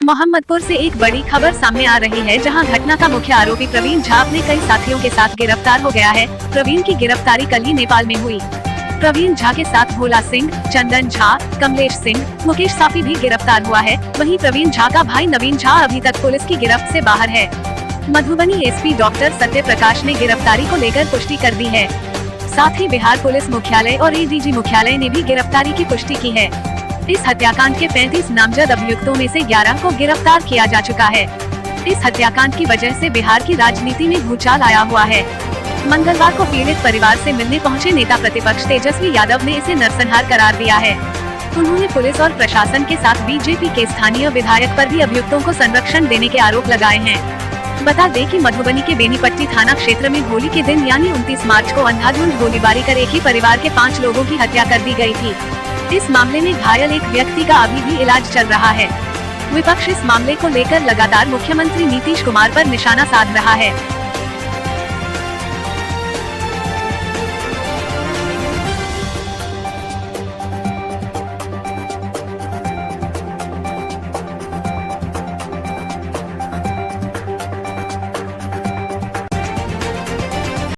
मोहम्मदपुर से एक बड़ी खबर सामने आ रही है, जहां घटना का मुख्य आरोपी प्रवीण झा अपने कई साथियों के साथ गिरफ्तार हो गया है। प्रवीण की गिरफ्तारी कल ही नेपाल में हुई। प्रवीण झा के साथ भोला सिंह, चंदन झा, कमलेश सिंह, मुकेश साफी भी गिरफ्तार हुआ है। वहीं प्रवीण झा का भाई नवीन झा अभी तक पुलिस की गिरफ्त से बाहर है। मधुबनी एसपी डॉक्टर सत्य प्रकाश ने गिरफ्तारी को लेकर पुष्टि कर दी है। साथ ही बिहार पुलिस मुख्यालय और एडीजी मुख्यालय ने भी गिरफ्तारी की पुष्टि की है। इस हत्याकांड के 35 नामजद अभियुक्तों में से 11 को गिरफ्तार किया जा चुका है। इस हत्याकांड की वजह से बिहार की राजनीति में भूचाल आया हुआ है। मंगलवार को पीड़ित परिवार से मिलने पहुंचे नेता प्रतिपक्ष तेजस्वी यादव ने इसे नरसंहार करार दिया है। उन्होंने पुलिस और प्रशासन के साथ बीजेपी के स्थानीय विधायक पर भी अभियुक्तों को संरक्षण देने के आरोप लगाए हैं। बता दें कि मधुबनी के बेनीपट्टी थाना क्षेत्र में होली के दिन यानी 29 मार्च को अंधाधुंध गोलीबारी कर एक ही परिवार के 5 लोगों की हत्या कर दी गई थी। इस मामले में घायल एक व्यक्ति का अभी भी इलाज चल रहा है। विपक्ष इस मामले को लेकर लगातार मुख्यमंत्री नीतीश कुमार पर निशाना साध रहा है।